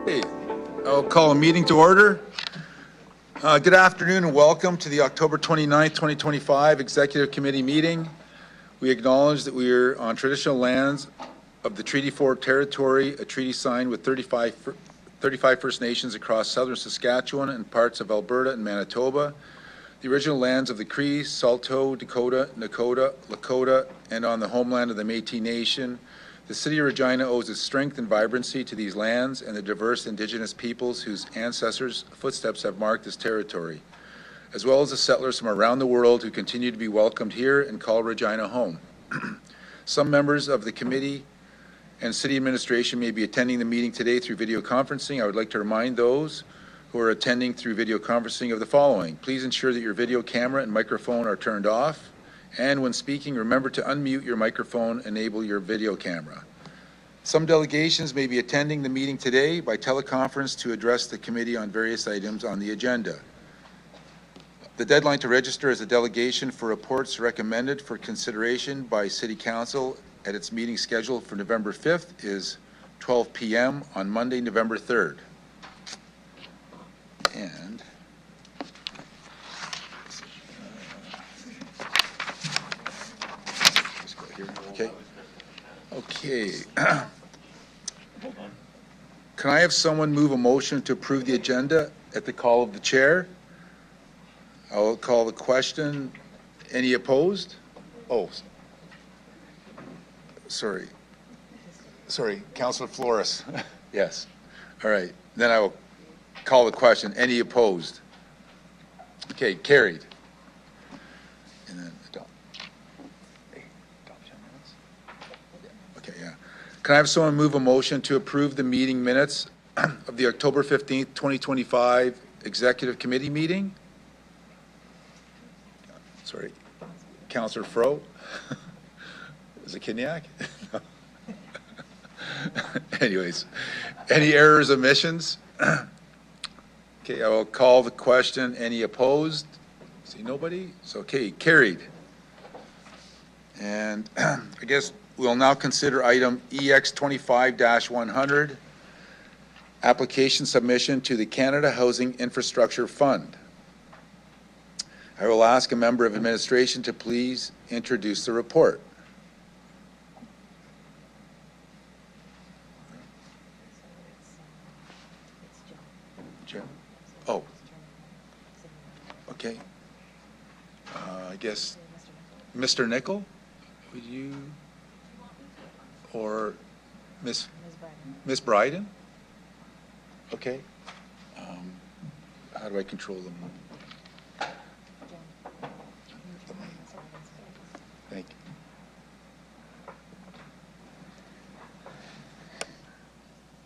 Hey, I'll call a meeting to order. Good afternoon and welcome to the October 29th, 2025 Executive Committee meeting. We acknowledge that we are on traditional lands of the Treaty 4 territory, a treaty signed with 35 First Nations across southern Saskatchewan and parts of Alberta and Manitoba, the original lands of the Cree, Saulteaux, Dakota, Nakota, Lakota, and on the homeland of the Métis Nation. The City of Regina owes its strength and vibrancy to these lands and the diverse Indigenous peoples whose ancestors' footsteps have marked this territory, as well as the settlers from around the world who continue to be welcomed here and call Regina home. Some members of the committee and city administration may be attending the meeting today through video conferencing. I would like to remind those who are attending through video conferencing of the following. Please ensure that your video camera and microphone are turned off. And when speaking, remember to unmute your microphone and enable your video camera. Some delegations may be attending the meeting today by teleconference to address the committee on various items on the agenda. The deadline to register as a delegation for reports recommended for consideration by City Council at its meeting scheduled for November 5th is 12 p.m. on Monday, November 3rd. And let's go here. Okay. Can I have someone move a motion to approve the agenda at the call of the chair? I will call the question. Any opposed? Oh, sorry, Councilor Flores. Yes. All right. Then I will call the question. Any opposed? Okay, carried. And then adoption minutes? Okay, yeah. Can I have someone move a motion to approve the meeting minutes of the October 15th, 2025 Executive Committee meeting? Sorry, Councilor Fro? Is it Kinniak? Anyways, any errors, omissions? Okay, I will call the question. Any opposed? See nobody? So, okay, carried. And I guess we'll now consider item EX 25-100, application submission to the Canada Housing Infrastructure Fund. I will ask a member of administration to please introduce the report. Jim? Oh. Okay. I guess Mr. Nickel, would you, or Miss Bryden? Okay. How do I control them? Thank you.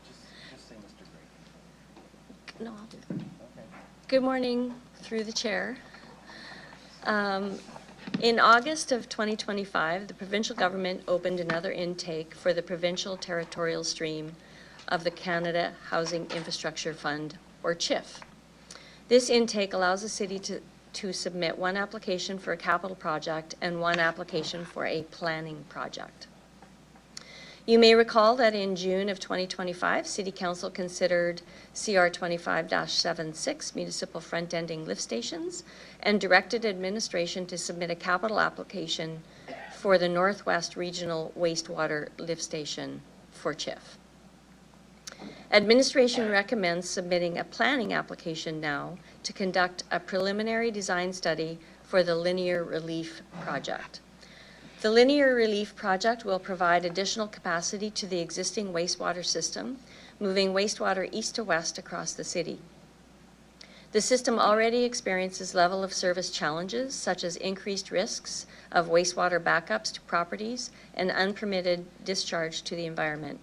Just say Mr. Gray. No, I'll do that. Okay. Good morning, through the chair. In August of 2025, the provincial government opened another intake for the provincial territorial stream of the Canada Housing Infrastructure Fund, or CHIF. This intake allows the city to submit one application for a capital project and one application for a planning project. You may recall that in June of 2025, City Council considered CR 25-76 municipal front-ending lift stations and directed administration to submit a capital application for the Northwest Regional Wastewater Lift Station for CHIF. Administration recommends submitting a planning application now to conduct a preliminary design study for the Linear Relief Project. The Linear Relief Project will provide additional capacity to the existing wastewater system, moving wastewater east to west across the city. The system already experiences level of service challenges, such as increased risks of wastewater backups to properties and unpermitted discharge to the environment.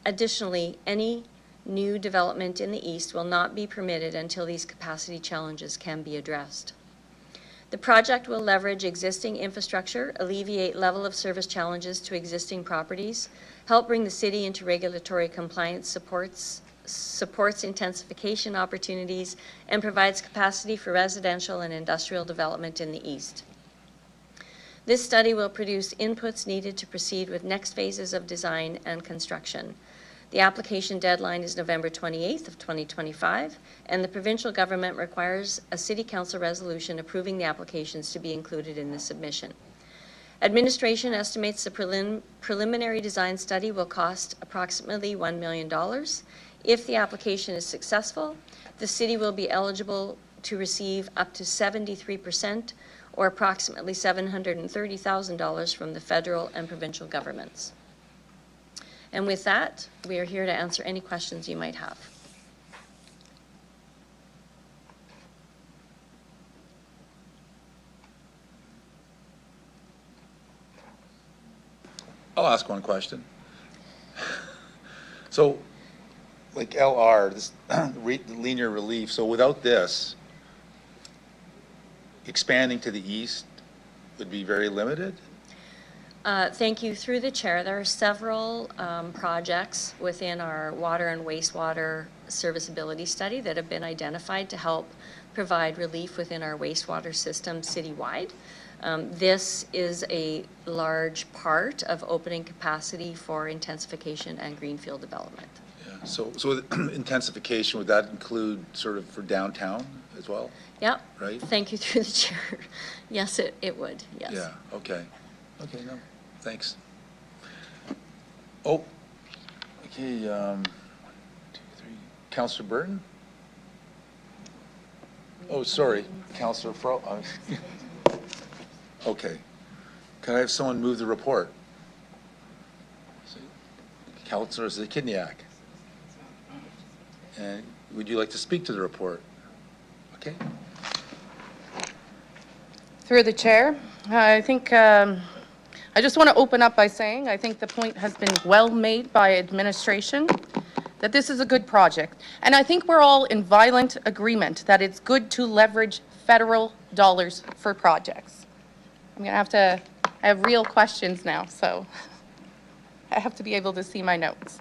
Additionally, any new development in the east will not be permitted until these capacity challenges can be addressed. The project will leverage existing infrastructure, alleviate level of service challenges to existing properties, help bring the city into regulatory compliance, supports intensification opportunities, and provides capacity for residential and industrial development in the east. This study will produce inputs needed to proceed with next phases of design and construction. The application deadline is November 28th of 2025, and the provincial government requires a City Council resolution approving the applications to be included in the submission. Administration estimates the preliminary design study will cost approximately $1 million. If the application is successful, the city will be eligible to receive up to 73%, or approximately $730,000 from the federal and provincial governments. And with that, we are here to answer any questions you might have. I'll ask one question. So, like LR, this linear relief, so without this, expanding to the east would be very limited? Thank you. Through the chair, there are several projects within our water and wastewater serviceability study that have been identified to help provide relief within our wastewater system citywide. This is a large part of opening capacity for intensification and greenfield development. Yeah. So with intensification, would that include sort of for downtown as well? Yeah. Right? Thank you through the chair. Yes, it would. Yes. Yeah, okay. Okay, no, thanks. Oh, okay, 1, 2, 3. Councillor Burton? Oh, sorry, Councillor Fro. Okay. Can I have someone move the report? Councillor Zakidniak. And would you like to speak to the report? Okay. Through the chair, I think I just want to open up by saying I think the point has been well made by administration that this is a good project. And I think we're all in violent agreement that it's good to leverage federal dollars for projects. I'm going to I have real questions now, so I have to be able to see my notes.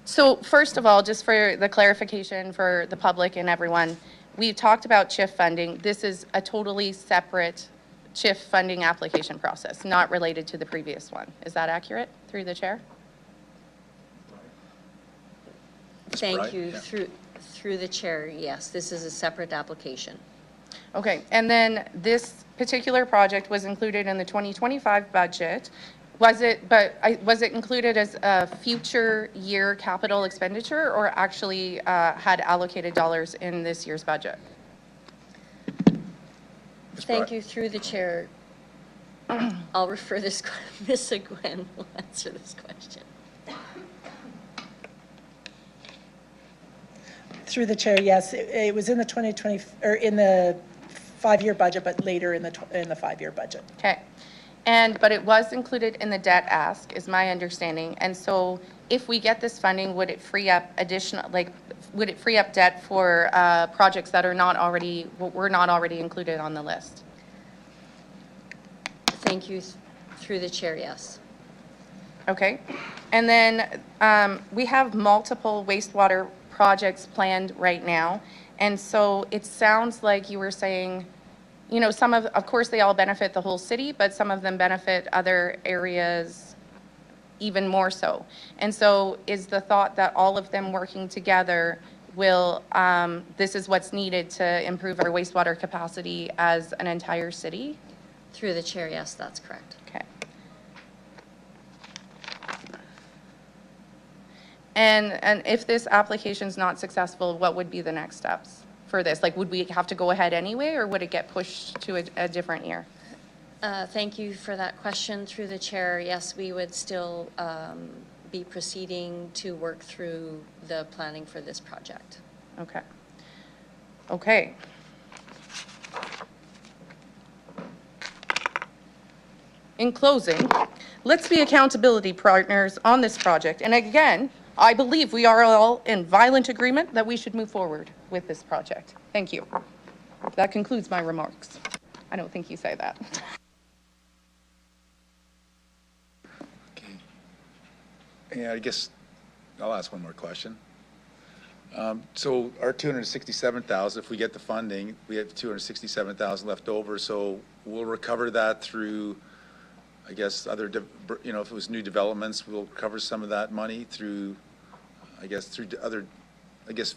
So first of all, just for the clarification for the public and everyone, we've talked about CHIF funding. This is a totally separate CHIF funding application process, not related to the previous one. Is that accurate, through the chair? Thank right, you. yeah. Through the chair, yes, this is a separate application. Okay, and then this particular project was included in the 2025 budget. Was it included as a future year capital expenditure or actually had allocated dollars in this year's budget? Thank you. Through the chair, I'll refer this, Ms. Gwen will answer this question. Through the chair, yes, it was in the 2020, or in the 5-year budget, but later in the 5-year budget. Okay. But it was included in the debt ask, is my understanding. And so if we get this funding, would it free up would it free up debt for projects that were not already included on the list? Thank you. Through the chair, yes. Okay. And then we have multiple wastewater projects planned right now. And so it sounds like you were saying, you know, some of course, they all benefit the whole city, but some of them benefit other areas even more so. And so is the thought that all of them working together will, this is what's needed to improve our wastewater capacity as an entire city? Through the chair, yes, that's correct. Okay. And if this application is not successful, what would be the next steps for this? Like, would we have to go ahead anyway, or would it get pushed to a different year? Thank you for that question. Through the chair, yes, we would still be proceeding to work through the planning for this project. Okay. Okay. In closing, let's be accountability partners on this project. And again, I believe we are all in violent agreement that we should move forward with this project. Thank you. That concludes my remarks. I don't think you say that. Okay. Yeah, I guess I'll ask one more question. So our 267,000, if we get the funding, we have 267,000 left over. So we'll recover that through I guess, other, if it was new developments, we'll cover some of that money through, I guess, through other,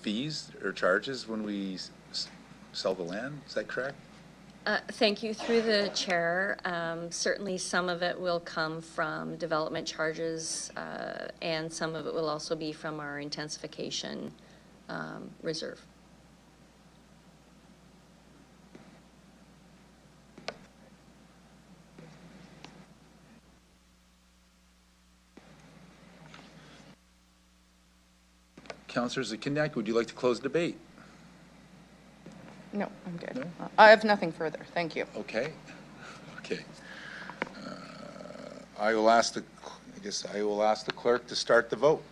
fees or charges when we sell the land. Is that correct? Thank you. Through the chair, certainly some of it will come from development charges, and some of it will also be from our intensification reserve. Councillor Zakinyak, would you like to close debate? No, I'm good. No? I have nothing further. Thank you. Okay. Okay. I will ask the clerk to start the vote.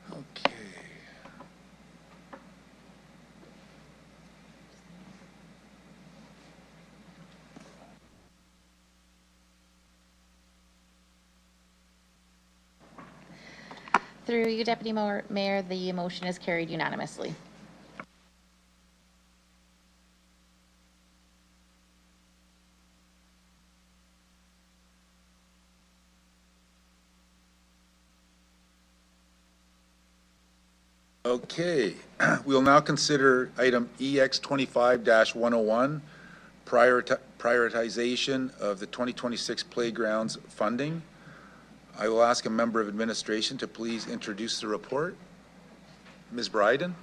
Okay. Through you, Deputy Mayor, the motion is carried unanimously. Okay, we'll now consider item EX 25-101, prioritization of the 2026 playgrounds funding. I will ask a member of administration to please introduce the report. Ms. Bryden?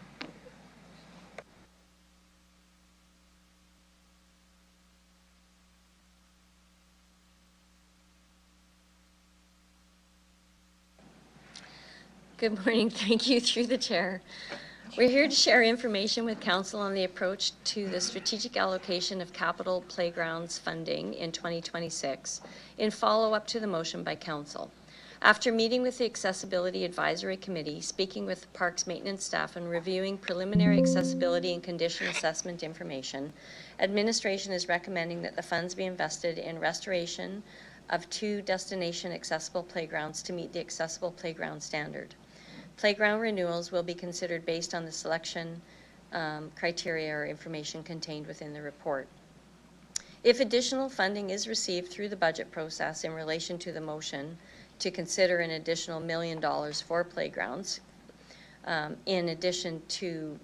Good morning. Thank you through the chair. We're here to share information with Council on the approach to the strategic allocation of capital playgrounds funding in 2026 in follow-up to the motion by Council. After meeting with the Accessibility Advisory Committee, speaking with the Parks maintenance staff, and reviewing preliminary accessibility and condition assessment information, administration is recommending that the funds be invested in restoration of 2 destination accessible playgrounds to meet the accessible playground standard. Playground renewals will be considered based on the selection criteria or information contained within the report. If additional funding is received through the budget process in relation to the motion to consider an additional $1 million for playgrounds, in addition to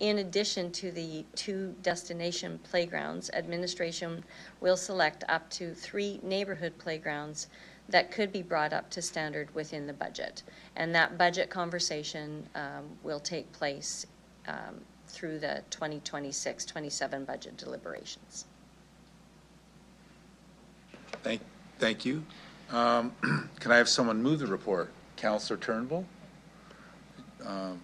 the 2 destination playgrounds, administration will select up to 3 neighborhood playgrounds that could be brought up to standard within the budget. And that budget conversation will take place through the 2026-27 budget deliberations. Thank you. Can I have someone move the report? Councillor Turnbull? Yeah.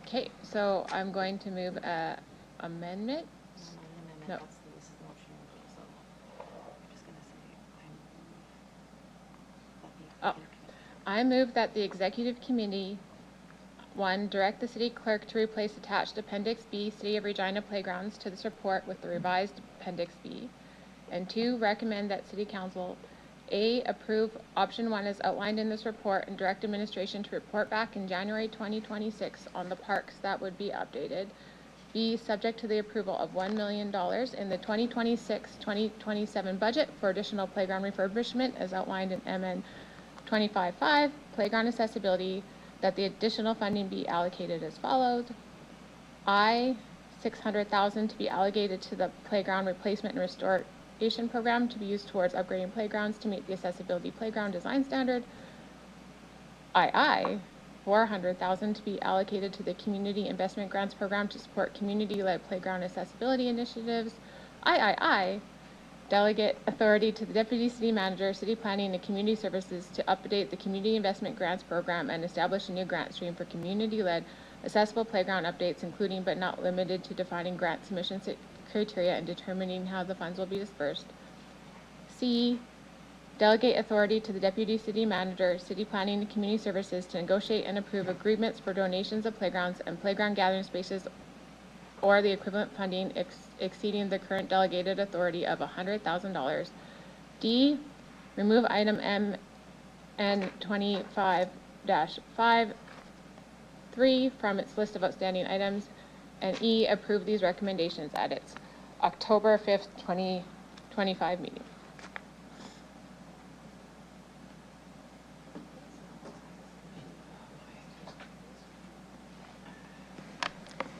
Okay, so I'm going to move amendment. No. Oh, I move that the executive committee, 1, direct the city clerk to replace attached Appendix B, City of Regina Playgrounds, to this report with the revised Appendix B, and 2, recommend that City Council A, approve option 1 as outlined in this report and direct administration to report back in January 2026 on the parks that would be updated. B, subject to the approval of $1 million in the 2026-2027 budget for additional playground refurbishment as outlined in MN 25.5, playground accessibility, that the additional funding be allocated as follows. I, $600,000 to be allocated to the playground replacement and restoration program to be used towards upgrading playgrounds to meet the accessibility playground design standard. II, $400,000 to be allocated to the Community Investment Grants Program to support community-led playground accessibility initiatives. III, delegate authority to the Deputy City Manager, City Planning, and Community Services to update the Community Investment Grants Program and establish a new grant stream for community-led accessible playground updates, including but not limited to defining grant submission criteria and determining how the funds will be dispersed. C, delegate authority to the deputy city manager, city planning and community services to negotiate and approve agreements for donations of playgrounds and playground gathering spaces or the equivalent funding exceeding the current delegated authority of $100,000. D, remove item MN 25-5(3) from its list of outstanding items. And E, approve these recommendations at its October 5th, 2025 meeting.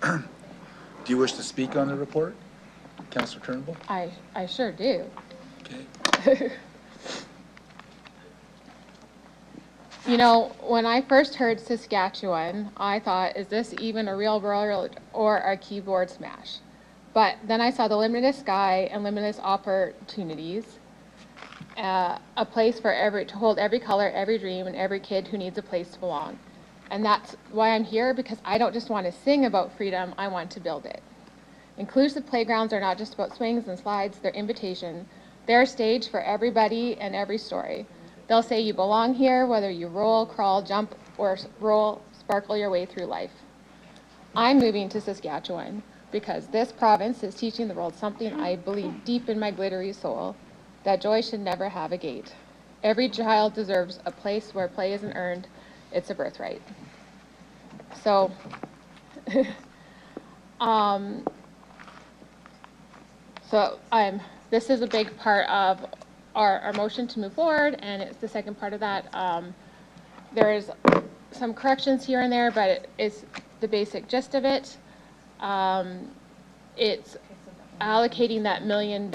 Do you wish to speak on the report, Councillor Turnbull? I sure do. Okay. You know, when I first heard Saskatchewan, I thought, is this even a real world or a keyboard smash? But then I saw the limitless sky and limitless opportunities, a place for to hold every color, every dream, and every kid who needs a place to belong. And that's why I'm here, because I don't just want to sing about freedom, I want to build it. Inclusive playgrounds are not just about swings and slides, they're invitation. They're a stage for everybody and every story. They'll say you belong here, whether you roll, crawl, jump, or sparkle your way through life. I'm moving to Saskatchewan because this province is teaching the world something I believe deep in my glittery soul, that joy should never have a gate. Every child deserves a place where play isn't earned, it's a birthright. So, this is a big part of our motion to move forward, and it's the second part of that. There is some corrections here and there, but it's the basic gist of it. It's allocating that $1 million,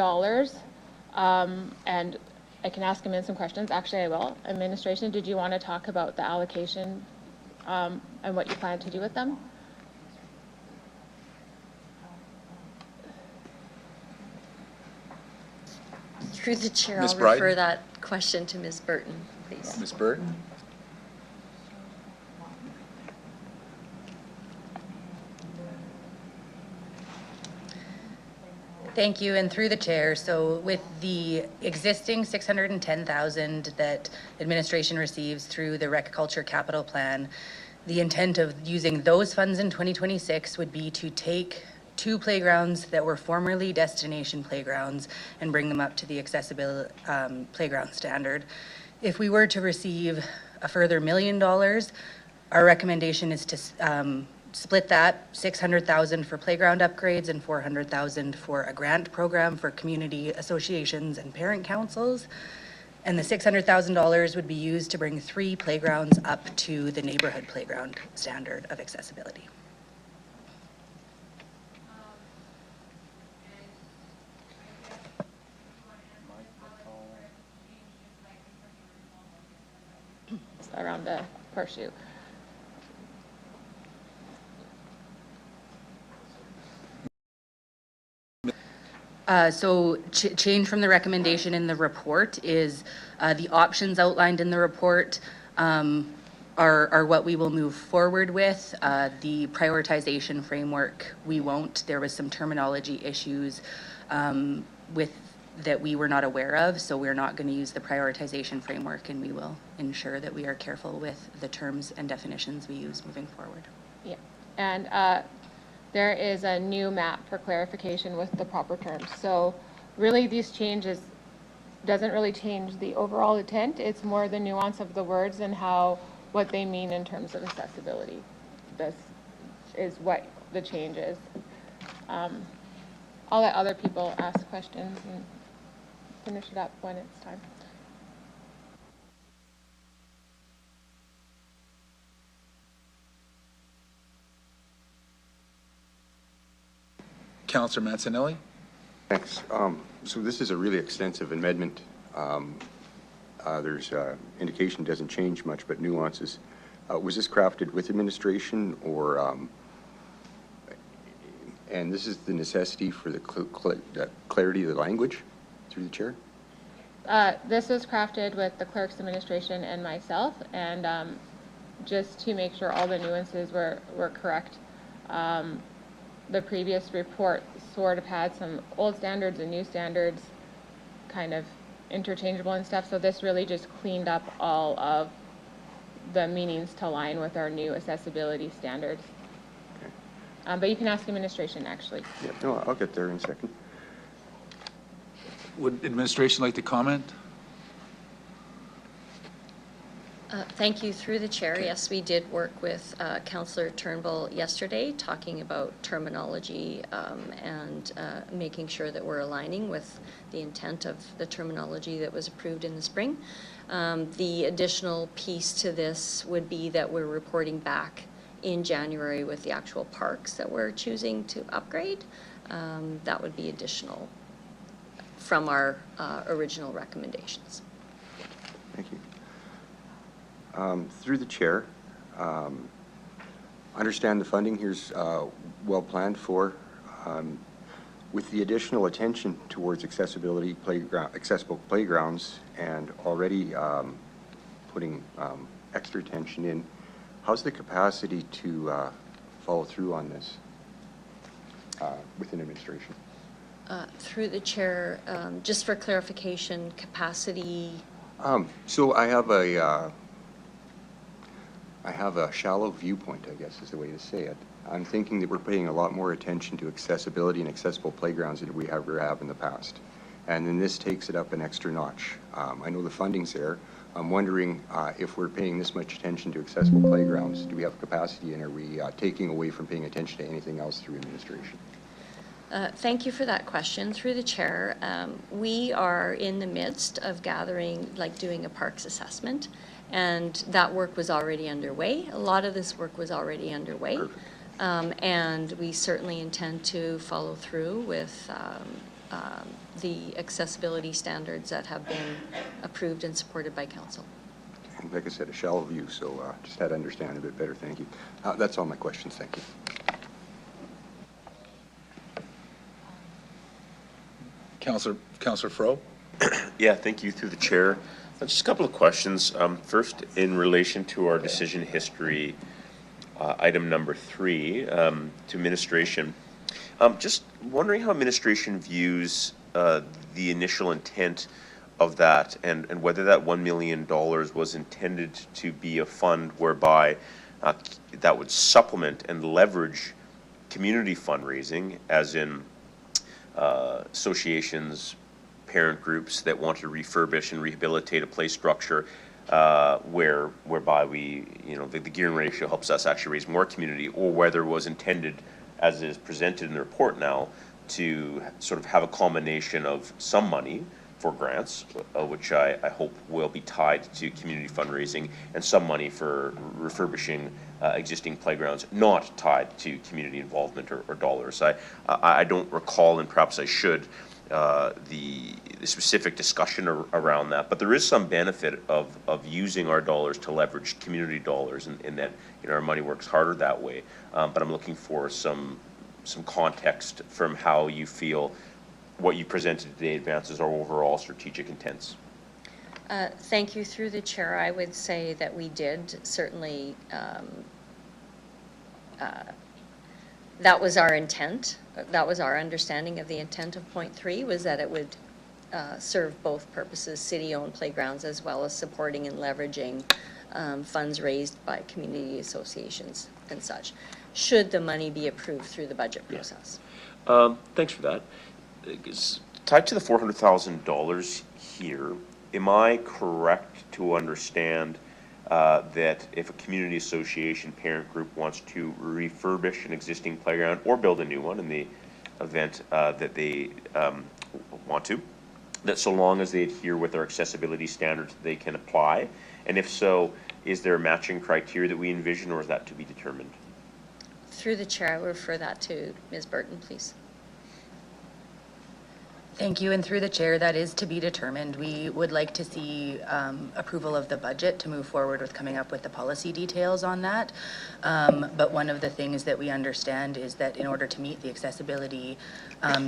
and I can ask him in some questions. Actually, I will. Administration, did you want to talk about the allocation and what you plan to do with them? Through the chair, Ms. I'll refer Bryden? that question to Ms. Burton, please. Ms. Burton? Thank you, and through the chair, so with the existing $610,000 that administration receives through the Reculture Capital Plan, the intent of using those funds in 2026 would be to take 2 playgrounds that were formerly destination playgrounds and bring them up to the accessible playground standard. If we were to receive a further $1 million, our recommendation is to split that, $600,000 for playground upgrades and $400,000 for a grant program for community associations and parent councils. And the $600,000 would be used to bring 3 playgrounds up to the neighborhood playground standard of accessibility. Around the horseshoe. Change from the recommendation in the report is the options outlined in the report are what we will move forward with. The prioritization framework, we won't. There was some terminology issues with that we were not aware of, so we're not going to use the prioritization framework, and we will ensure that we are careful with the terms and definitions we use moving forward. Yeah, and there is a new map for clarification with the proper terms. So really these changes doesn't really change the overall intent. It's more the nuance of the words and what they mean in terms of accessibility. This is what the change is. I'll let other people ask questions and finish it up when it's time. Councillor Mancinelli? Thanks. So this is a really extensive amendment. There's indication doesn't change much, but nuances. Was this crafted with administration or, and this is the necessity for the clarity of the language through the chair? This was crafted with the clerk's administration and myself, and just to make sure all the nuances were correct. The previous report sort of had some old standards and new standards kind of interchangeable and stuff, so this really just cleaned up all of the meanings to align with our new accessibility standards. But you can ask administration, actually. Yeah, no, I'll get there in a second. Would administration like to comment? Thank you. Through the chair, yes, we did work with Councillor Turnbull yesterday, talking about terminology and making sure that we're aligning with the intent of the terminology that was approved in the spring. The additional piece to this would be that we're reporting back in January with the actual parks that we're choosing to upgrade. That would be additional from our original recommendations. Thank you. Through the chair, understand the funding here's well planned for. With the additional attention towards accessibility, accessible playgrounds, and already putting extra attention in, how's the capacity to follow through on this within administration? Through the chair, just for clarification, capacity. So I have a shallow viewpoint, I guess is the way to say it. I'm thinking that we're paying a lot more attention to accessibility and accessible playgrounds than we ever have in the past. And then this takes it up an extra notch. I know the funding's there. I'm wondering if we're paying this much attention to accessible playgrounds, do we have capacity, and are we taking away from paying attention to anything else through administration? Thank you for that question. Through the chair, we are in the midst of doing a parks assessment, and that work was already underway. A lot of this work was already underway. And we certainly intend to follow through with the accessibility standards that have been approved and supported by council. Like I said, a shallow view, so just had to understand a bit better. Thank you. That's all my questions. Thank you. Councillor Fro? Yeah, thank you through the chair. Just a couple of questions. First, in relation to our decision history, item number 3, to administration. Just wondering how administration views the initial intent of that, and whether that $1 million was intended to be a fund whereby that would supplement and leverage community fundraising, as in associations, parent groups that want to refurbish and rehabilitate a play structure, whereby the gearing ratio helps us actually raise more community, or whether it was intended, as is presented in the report now, to sort of have a combination of some money for grants, which I hope will be tied to community fundraising, and some money for refurbishing existing playgrounds, not tied to community involvement or dollars. I don't recall, and perhaps I should, the specific discussion around that, but there is some benefit of using our dollars to leverage community dollars, in that our money works harder that way. But I'm looking for some context from how you feel what you presented today advances our overall strategic intents. Thank you. Through the chair, I would say that we did certainly, that was our intent. That was our understanding of the intent of point 3, was that it would serve both purposes, city-owned playgrounds, as well as supporting and leveraging funds raised by community associations and such, should the money be approved through the budget process. Yeah. Thanks for that. It's tied to the $400,000 here, am I correct to understand that if a community association parent group wants to refurbish an existing playground or build a new one in the event that they want to, that so long as they adhere with our accessibility standards, they can apply? And if so, is there a matching criteria that we envision, or is that to be determined? Through the chair, I will refer that to Ms. Burton, please. Thank you, and through the chair, that is to be determined. We would like to see approval of the budget to move forward with coming up with the policy details on that. But one of the things that we understand is that in order to meet the accessibility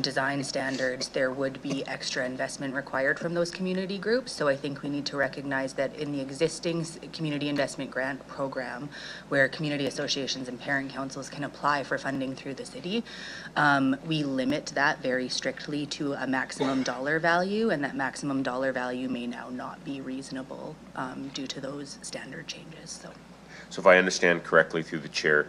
design standards, there would be extra investment required from those community groups. So I think we need to recognize that in the existing community investment grant program, where community associations and parent councils can apply for funding through the city, we limit that very strictly to a maximum dollar value, and that maximum dollar value may now not be reasonable due to those standard changes, so. So if I understand correctly through the chair,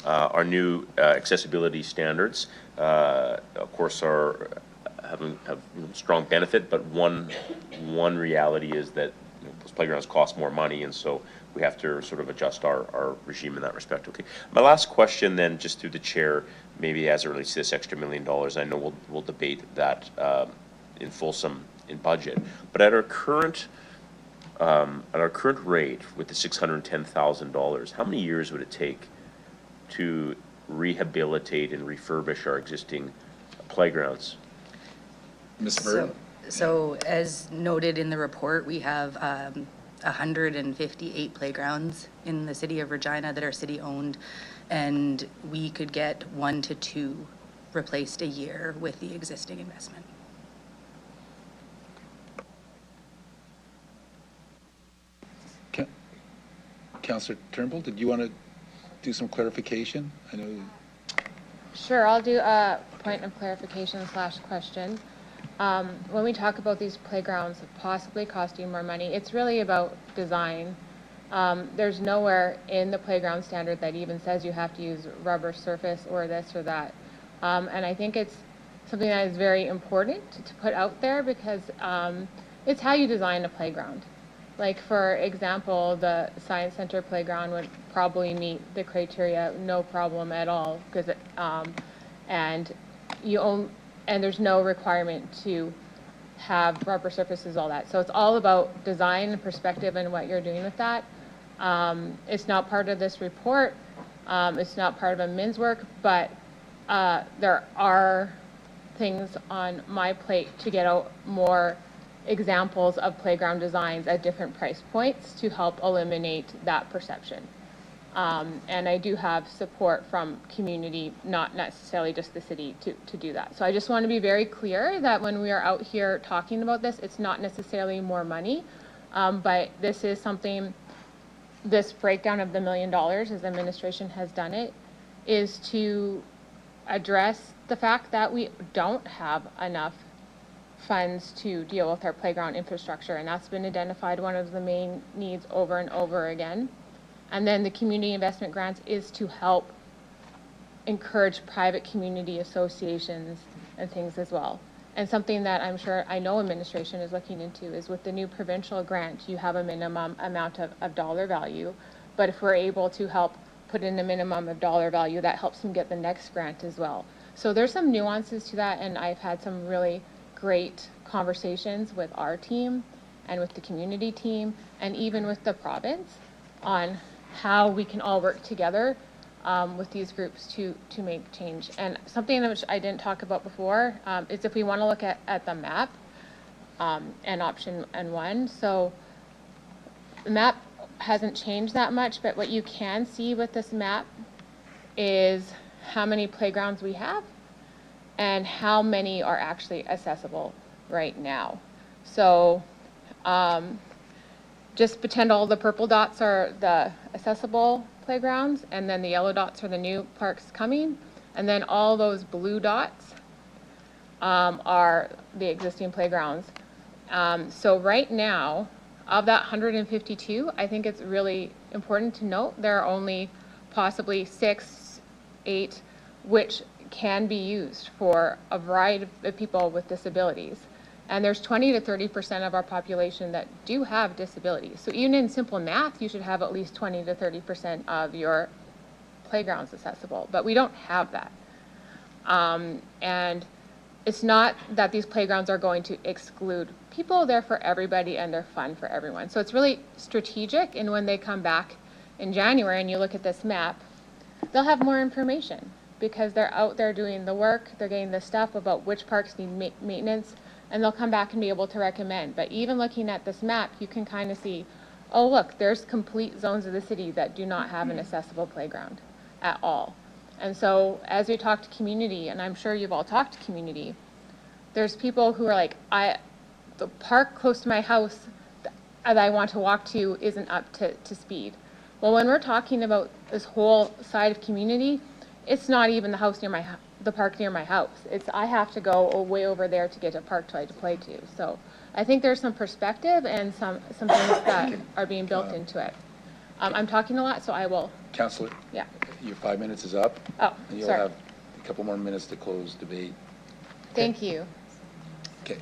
our new accessibility standards, of course, have strong benefit, but one reality is that those playgrounds cost more money, and so we have to sort of adjust our regime in that respect. Okay. My last question then, just through the chair, maybe as it relates to this extra $1 million, I know we'll debate that in fulsome in budget, but at our current rate with the $610,000, how many years would it take to rehabilitate and refurbish our existing playgrounds? Ms. Burton? So as noted in the report, we have 158 playgrounds in the city of Regina that are city-owned, and we could get 1 to 2 replaced a year with the existing investment. Councillor Turnbull, did you want to do some clarification? I know. Sure, I'll do a point of clarification / question. When we talk about these playgrounds possibly costing more money, it's really about design. There's nowhere in the playground standard that even says you have to use rubber surface or this or that. And I think it's something that is very important to put out there because it's how you design a playground. Like, for example, the Science Center playground would probably meet the criteria, no problem at all, because and there's no requirement to have rubber surfaces, all that. So it's all about design and perspective and what you're doing with that. It's not part of this report. It's not part of admin's work, but there are things on my plate to get out more examples of playground designs at different price points to help eliminate that perception. And I do have support from community, not necessarily just the city, to do that. So I just want to be very clear that when we are out here talking about this, it's not necessarily more money, but this is something, this breakdown of the $1 million, as administration has done it, is to address the fact that we don't have enough funds to deal with our playground infrastructure, and that's been identified one of the main needs over and over again. And then the community investment grants is to help encourage private community associations and things as well. And something that I know administration is looking into is with the new provincial grant, you have a minimum amount of dollar value, but if we're able to help put in a minimum of dollar value, that helps them get the next grant as well. So there's some nuances to that, and I've had some really great conversations with our team and with the community team and even with the province on how we can all work together with these groups to make change. And something which I didn't talk about before is if we want to look at the map and option 1. So the map hasn't changed that much, but what you can see with this map is how many playgrounds we have and how many are actually accessible right now. So just pretend all the purple dots are the accessible playgrounds, and then the yellow dots are the new parks coming, and then all those blue dots are the existing playgrounds. So right now, of that 152, I think it's really important to note there are only possibly 6, 8, which can be used for a variety of people with disabilities. And there's 20 to 30% of our population that do have disabilities. So even in simple math, you should have at least 20 to 30% of your playgrounds accessible, but we don't have that. And it's not that these playgrounds are going to exclude people, they're for everybody and they're fun for everyone. So it's really strategic, and when they come back in January and you look at this map, they'll have more information because they're out there doing the work, they're getting the stuff about which parks need maintenance, and they'll come back and be able to recommend. But even looking at this map, you can kind of see, oh look, there's complete zones of the city that do not have an accessible playground at all. And so as we talk to community, and I'm sure you've all talked to community, there's people who are like, the park close to my house that I want to walk to isn't up to speed. Well, when we're talking about this whole side of community, it's not even the the park near my house. I have to go way over there to get a park toy to play to. So I think there's some perspective and some things that are being built into it. I'm talking a lot, so I will, Councillor, yeah. your 5 minutes is up. Oh, And you'll sorry. have a couple more minutes to close debate. Thank you. Okay.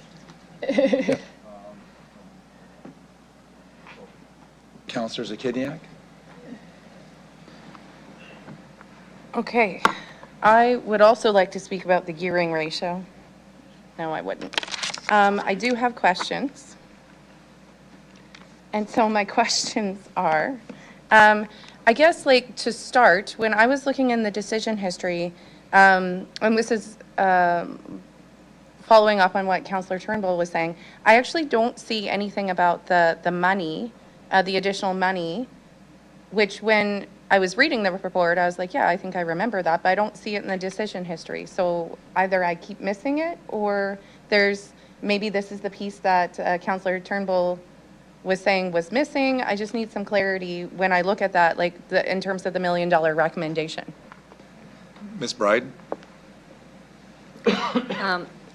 Councillor Zakidniak? Okay. I would also like to speak about the gearing ratio. No, I wouldn't. I do have questions. And so my questions are, I guess like to start, when I was looking in the decision history, and this is following up on what Councillor Turnbull was saying, I actually don't see anything about the money, the additional money, which when I was reading the report, I was like, yeah, I think I remember that, but I don't see it in the decision history. So either I keep missing it, or maybe this is the piece that Councillor Turnbull was saying was missing. I just need some clarity when I look at that, like in terms of the $1 million recommendation. Ms. Bryden?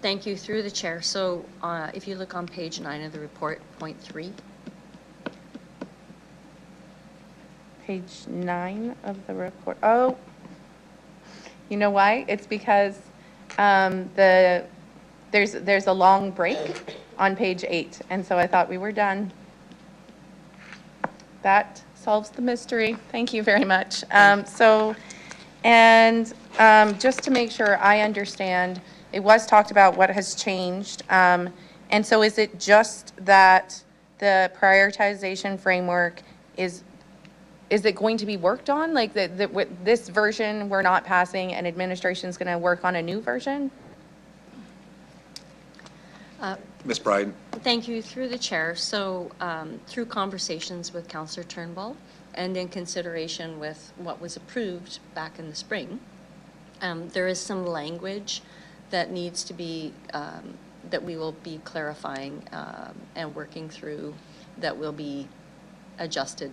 Thank you, through the chair. So if you look on page 9 of the report, point 3. Page 9 of the report. Oh, you know why? It's because there's a long break on page 8, and so I thought we were done. That solves the mystery. Thank you very much. Just to make sure I understand, it was talked about what has changed. And so is it just that the prioritization framework is it going to be worked on? Like with this version we're not passing and administration's going to work on a new version? Ms. Bryden? Thank you, through the chair. So through conversations with Councillor Turnbull and in consideration with what was approved back in the spring, there is some language that needs to be, that we will be clarifying and working through, that will be adjusted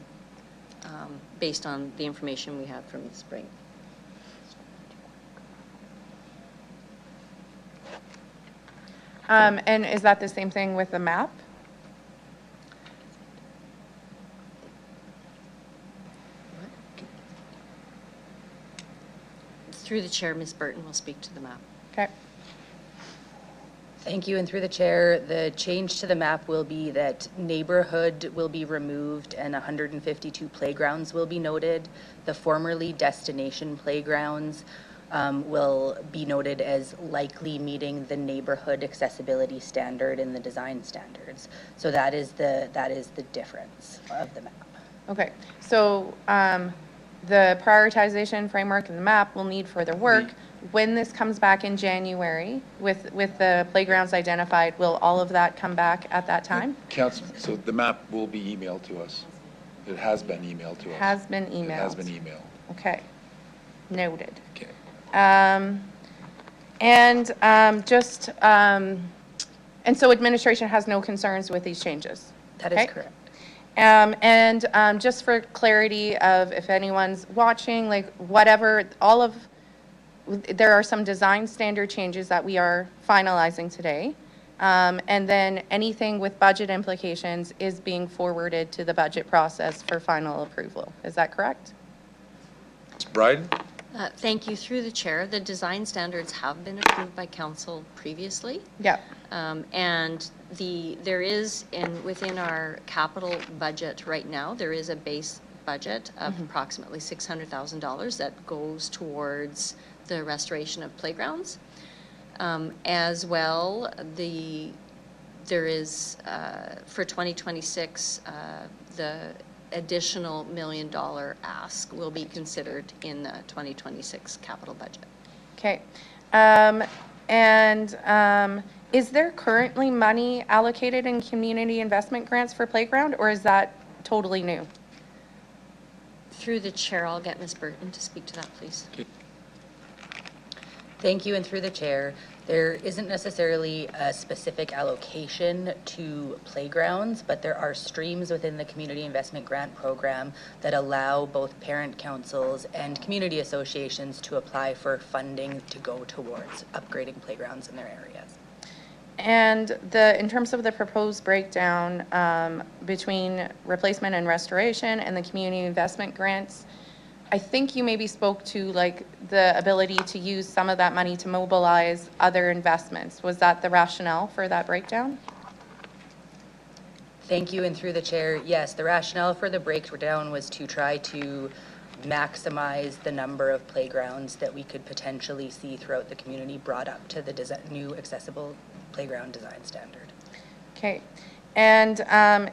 based on the information we had from the spring. And is that the same thing with the map? Through the chair, Ms. Burton will speak to the map. Okay. Thank you, and through the chair, the change to the map will be that neighborhood will be removed and 152 playgrounds will be noted. The formerly destination playgrounds will be noted as likely meeting the neighborhood accessibility standard in the design standards. So that is the difference of the map. Okay. So the prioritization framework and the map will need further work. When this comes back in January with the playgrounds identified, will all of that come back at that time? Council, so the map will be emailed to us. It has been emailed to us. Has been emailed. It has been emailed. Okay. Noted. Okay. And so administration has no concerns with these changes? That is correct. Just for clarity of if anyone's watching, like whatever, there are some design standard changes that we are finalizing today. And then anything with budget implications is being forwarded to the budget process for final approval. Is that correct? Ms. Bryden? Thank you, through the chair. The design standards have been approved by council previously. Yeah. And there is, within our capital budget right now, there is a base budget of approximately $600,000 that goes towards the restoration of playgrounds. As well, there is, for 2026, the additional $1 million ask will be considered in the 2026 capital budget. Okay. Is there currently money allocated in community investment grants for playground, or is that totally new? Through the chair, I'll get Ms. Burton to speak to that, please. Okay. Thank you, and through the chair, there isn't necessarily a specific allocation to playgrounds, but there are streams within the Community Investment Grant Program that allow both parent councils and community associations to apply for funding to go towards upgrading playgrounds in their areas. And in terms of the proposed breakdown between replacement and restoration and the community investment grants, I think you maybe spoke to like the ability to use some of that money to mobilize other investments. Was that the rationale for that breakdown? Thank you, and through the chair, yes, the rationale for the breakdown was to try to maximize the number of playgrounds that we could potentially see throughout the community brought up to the new accessible playground design standard. Okay. And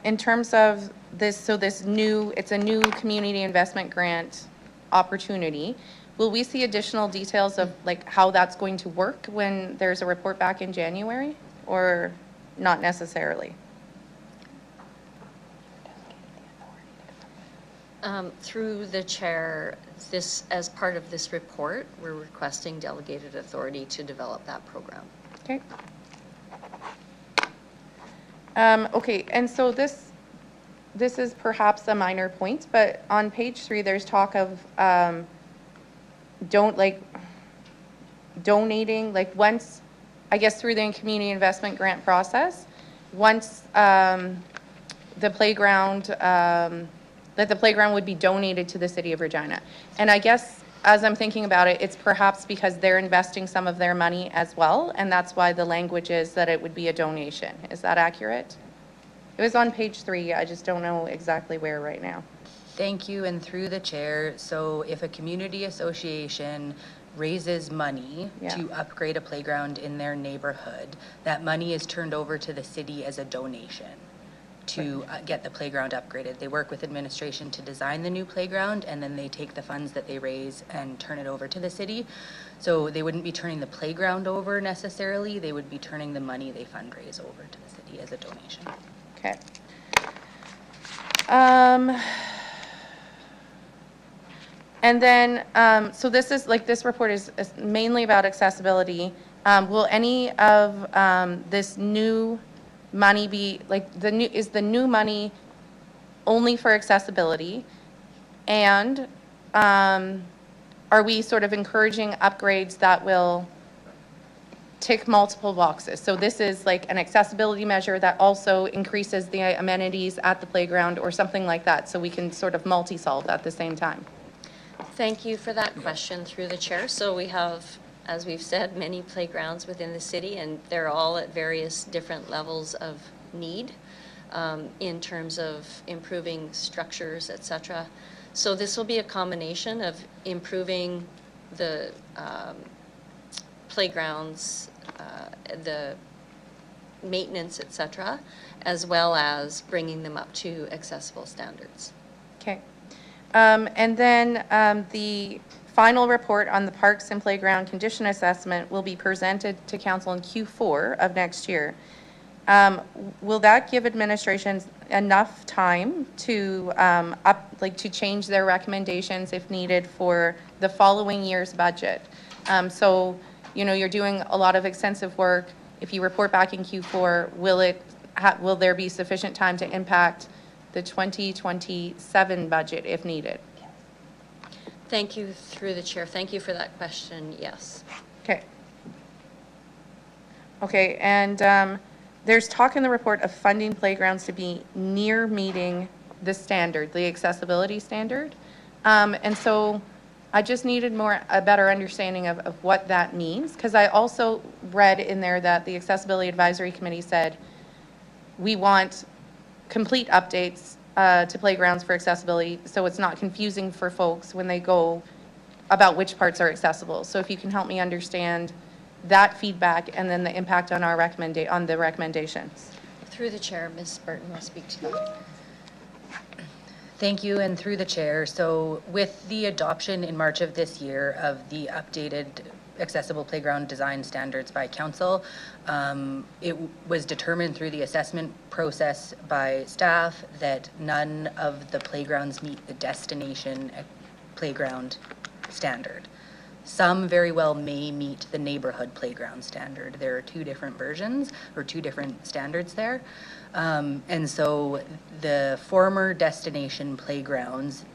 in terms of this, so it's a new community investment grant opportunity. Will we see additional details of like how that's going to work when there's a report back in January, or not necessarily? Through the chair, as part of this report, we're requesting delegated authority to develop that program. Okay. Okay, and so this is perhaps a minor point, but on page 3, there's talk of donating, like once, I guess through the community investment grant process, once the playground, that the playground would be donated to the city of Regina. And I guess as I'm thinking about it, it's perhaps because they're investing some of their money as well, and that's why the language is that it would be a donation. Is that accurate? It was on page 3. I just don't know exactly where right now. Thank you, and through the chair, so if a community association raises money to upgrade a playground in their neighborhood, that money is turned over to the city as a donation to get the playground upgraded. They work with administration to design the new playground, and then they take the funds that they raise and turn it over to the city. So they wouldn't be turning the playground over necessarily, they would be turning the money they fundraise over to the city as a donation. Okay. And then, so this is like, this report is mainly about accessibility. Will any of this new money be, like, is the new money only for accessibility? And are we sort of encouraging upgrades that will tick multiple boxes? So this is like an accessibility measure that also increases the amenities at the playground or something like that, so we can sort of multi-solve at the same time. Thank you for that question through the chair. So we have, as we've said, many playgrounds within the city, and they're all at various different levels of need in terms of improving structures, etc. So this will be a combination of improving the playgrounds, the maintenance, etc., as well as bringing them up to accessible standards. Okay. And then the final report on the parks and playground condition assessment will be presented to council in Q4 of next year. Will that give administrations enough time to to change their recommendations if needed for the following year's budget? So, you know, you're doing a lot of extensive work. If you report back in Q4, will there be sufficient time to impact the 2027 budget if needed? Thank you through the chair. Thank you for that question. Yes. Okay. Okay, and there's talk in the report of funding playgrounds to be near meeting the standard, the accessibility standard. And so I just needed a better understanding of what that means, because I also read in there that the Accessibility Advisory Committee said we want complete updates to playgrounds for accessibility, so it's not confusing for folks when they go about which parts are accessible. So if you can help me understand that feedback and then the impact on our recommendations. Through the chair, Ms. Burton will speak to that. Thank you, and through the chair. So with the adoption in March of this year of the updated accessible playground design standards by council, it was determined through the assessment process by staff that none of the playgrounds meet the destination playground standard. Some very well may meet the neighborhood playground standard. There are two different versions or two different standards there. And so the former destination playgrounds,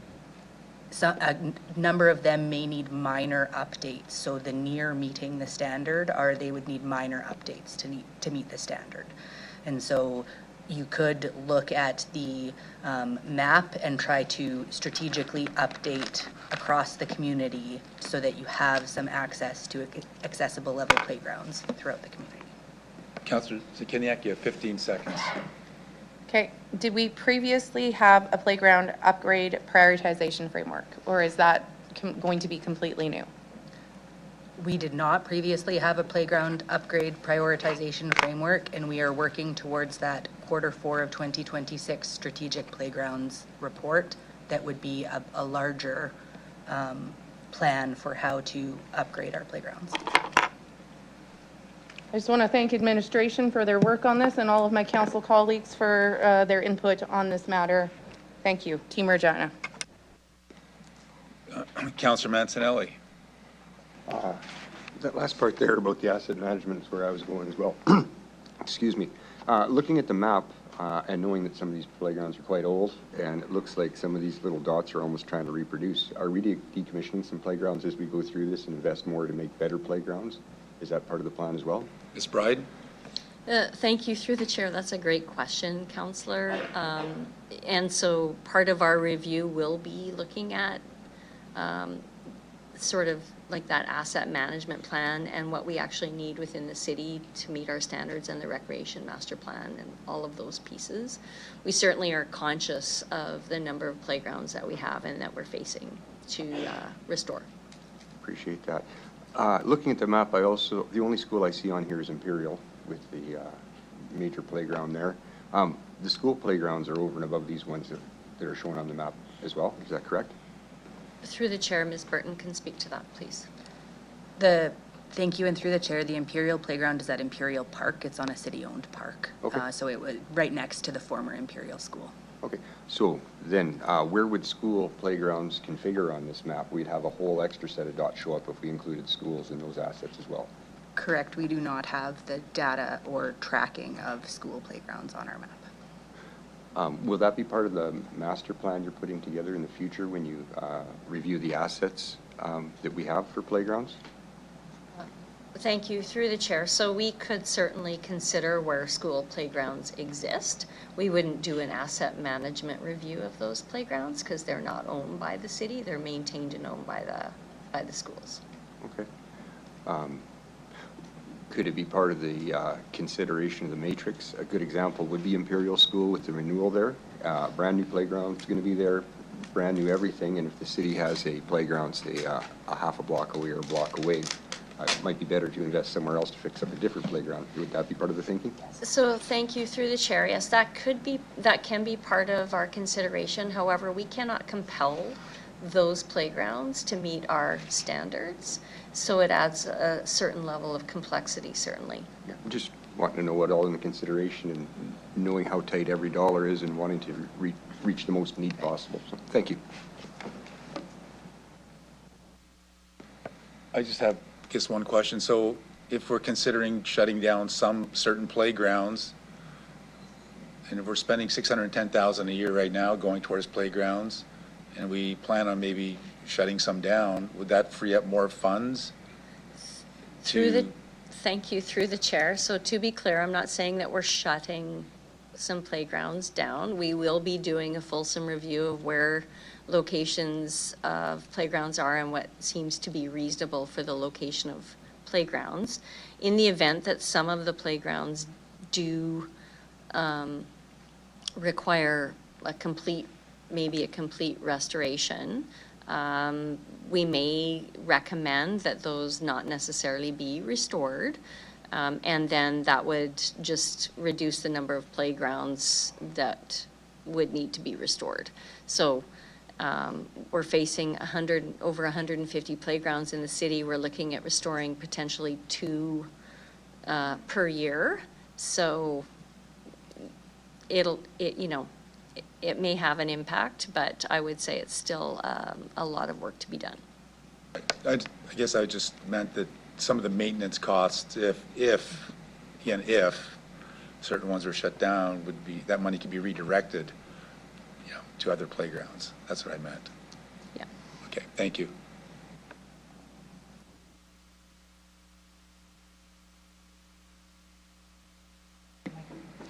a number of them may need minor updates. So the near meeting the standard are they would need minor updates to meet the standard. And so you could look at the map and try to strategically update across the community so that you have some access to accessible level playgrounds throughout the community. Councillor Zakiniak, you have 15 seconds. Okay, did we previously have a playground upgrade prioritization framework, or is that going to be completely new? We did not previously have a playground upgrade prioritization framework, and we are working towards that Q4 of 2026 strategic playgrounds report that would be a larger plan for how to upgrade our playgrounds. I just want to thank administration for their work on this and all of my council colleagues for their input on this matter. Thank you. Team Regina. Councillor Mancinelli. That last part there about the asset management is where I was going as well. Excuse me. Looking at the map and knowing that some of these playgrounds are quite old, and it looks like some of these little dots are almost trying to reproduce. Are we decommissioning some playgrounds as we go through this and invest more to make better playgrounds? Is that part of the plan as well? Ms. Bride? Thank you. Through the chair, that's a great question, Councillor. And so part of our review will be looking at sort of like that asset management plan and what we actually need within the city to meet our standards and the recreation master plan and all of those pieces. We certainly are conscious of the number of playgrounds that we have and that we're facing to restore. Appreciate that. Looking at the map, the only school I see on here is Imperial with the major playground there. The school playgrounds are over and above these ones that are shown on the map as well. Is that correct? Through the chair, Ms. Burton can speak to that, please. Thank you, and through the chair, the Imperial Playground is at Imperial Park. It's on a city-owned park. Okay. So it was right next to the former Imperial School. Okay, so then where would school playgrounds configure on this map? We'd have a whole extra set of dots show up if we included schools in those assets as well. Correct. We do not have the data or tracking of school playgrounds on our map. Will that be part of the master plan you're putting together in the future when you review the assets that we have for playgrounds? Thank you. Through the chair. So we could certainly consider where school playgrounds exist. We wouldn't do an asset management review of those playgrounds because they're not owned by the city. They're maintained and owned by the schools. Okay. Could it be part of the consideration of the matrix? A good example would be Imperial School with the renewal there. Brand new playground is going to be there, brand new everything. And if the city has a playground, say a half a block away or a block away, it might be better to invest somewhere else to fix up a different playground. Would that be part of the thinking? So thank you. Through the chair. Yes, that can be part of our consideration. However, we cannot compel those playgrounds to meet our standards. So it adds a certain level of complexity, certainly. Yeah, I'm just wanting to know what all in the consideration and knowing how tight every dollar is and wanting to reach the most need possible. So thank you. I just have one question. So if we're considering shutting down some certain playgrounds, and if we're spending $610,000 a year right now going towards playgrounds, and we plan on maybe shutting some down, would that free up more funds? Thank you. Through the chair. So to be clear, I'm not saying that we're shutting some playgrounds down. We will be doing a fulsome review of where locations of playgrounds are and what seems to be reasonable for the location of playgrounds. In the event that some of the playgrounds do require maybe a complete restoration, we may recommend that those not necessarily be restored. And then that would just reduce the number of playgrounds that would need to be restored. So we're facing over 150 playgrounds in the city. We're looking at restoring potentially 2 per year. So it may have an impact, but I would say it's still a lot of work to be done. I guess I just meant that some of the maintenance costs, if certain ones are shut down, would be, that money could be redirected, to other playgrounds. That's what I meant. Yeah. Okay, thank you.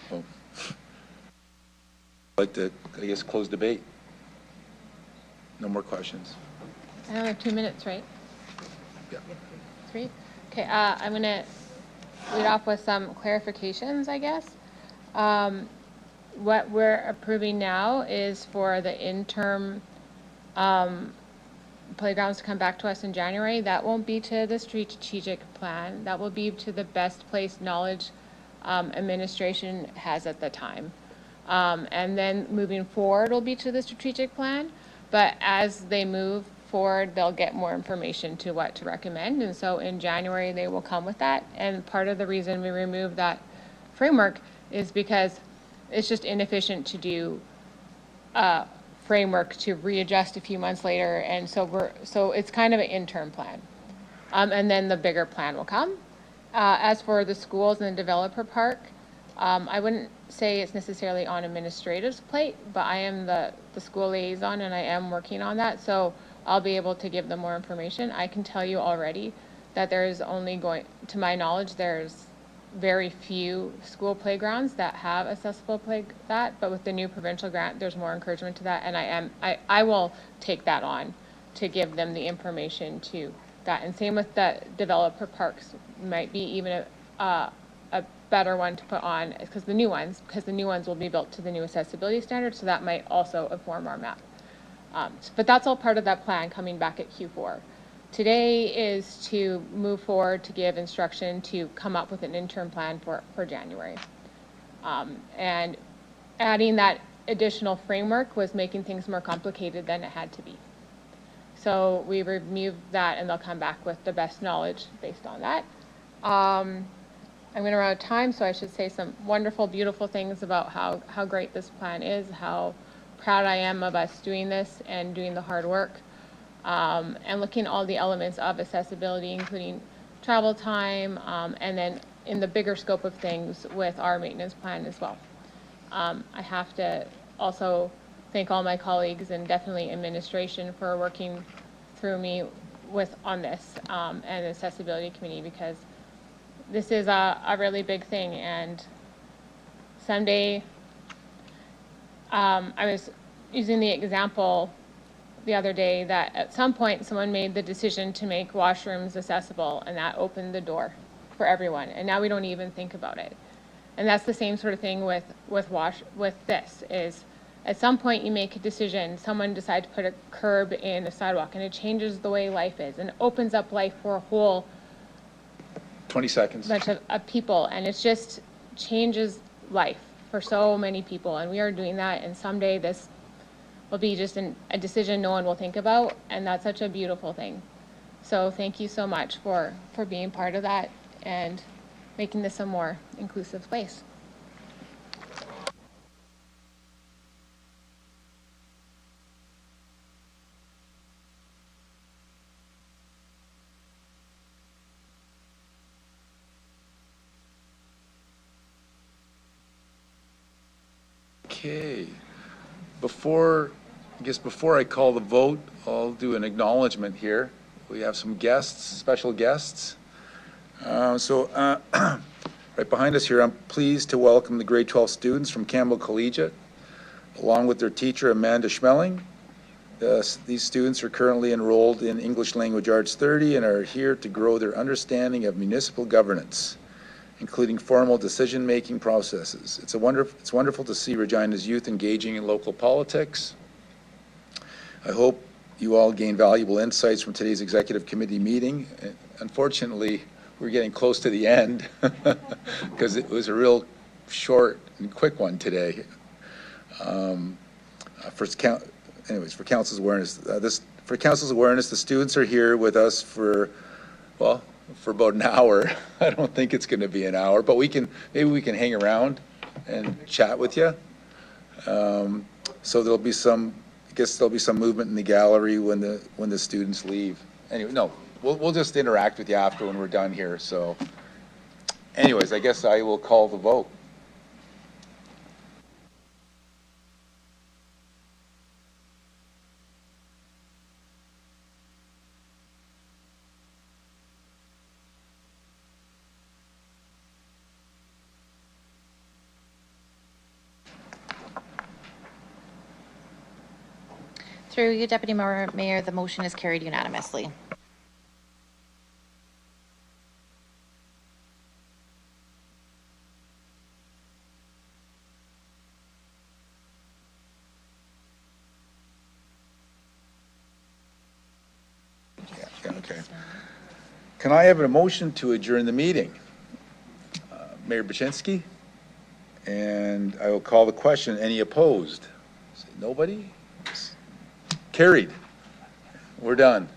Oh. I'd like to, I guess, close debate. No more questions. I only have 2 minutes, right? Yeah. 3? Okay, I'm going to lead off with some clarifications, I guess. What we're approving now is for the interim playgrounds to come back to us in January. That won't be to the strategic plan. That will be to the best place knowledge administration has at the time. And then moving forward will be to the strategic plan. But as they move forward, they'll get more information to what to recommend. And so in January, they will come with that. And part of the reason we removed that framework is because it's just inefficient to do a framework to readjust a few months later. And so it's kind of an interim plan. And then the bigger plan will come. As for the schools and the developer park, I wouldn't say it's necessarily on administrative's plate, but I am the school liaison and I am working on that. So I'll be able to give them more information. I can tell you already that there is only going, to my knowledge, there's very few school playgrounds that have accessible but with the new provincial grant, there's more encouragement to that. And I will take that on to give them the information to that. And same with the developer parks, might be even a better one to put on because the new ones will be built to the new accessibility standards. So that might also inform our map. But that's all part of that plan coming back at Q4. Today is to move forward to give instruction to come up with an interim plan for January. And adding that additional framework was making things more complicated than it had to be. So we removed that and they'll come back with the best knowledge based on that. I'm going to run out of time, so I should say some wonderful, beautiful things about how great this plan is, how proud I am of us doing this and doing the hard work. And looking at all the elements of accessibility, including travel time, and then in the bigger scope of things with our maintenance plan as well. I have to also thank all my colleagues and definitely administration for working through me on this and the accessibility committee, because this is a really big thing. And someday, I was using the example the other day that at some point someone made the decision to make washrooms accessible and that opened the door for everyone. And now we don't even think about it. And that's the same sort of thing with this is at some point you make a decision, someone decides to put a curb in a sidewalk and it changes the way life is and opens up life for a whole 20 seconds. bunch of people. And it just changes life for so many people. And we are doing that. And someday this will be just a decision no one will think about, and that's such a beautiful thing. So thank you so much for being part of that and making this a more inclusive place. Okay. Before I call the vote, I'll do an acknowledgement here. We have some guests, special guests. Right behind us here, I'm pleased to welcome the grade 12 students from Campbell Collegiate, along with their teacher, Amanda Schmeling. These students are currently enrolled in English Language Arts 30 and are here to grow their understanding of municipal governance, including formal decision-making processes. It's wonderful to see Regina's youth engaging in local politics. I hope you all gain valuable insights from today's executive committee meeting. Unfortunately, we're getting close to the end because it was a real short and quick one today. For council's awareness, the students are here with us for about an hour. I don't think it's going to be an hour, but maybe we can hang around and chat with you. So there'll be some movement in the gallery when the students leave, anyway, no, we'll just interact with you after when we're done here, so. Anyways, I guess I will call the vote. Through you, Deputy Mayor, the motion is carried unanimously. Yeah, okay. Can I have a motion to adjourn the meeting? Mayor Baczynski? And I will call the question. Any opposed? Say nobody? Carried. We're done.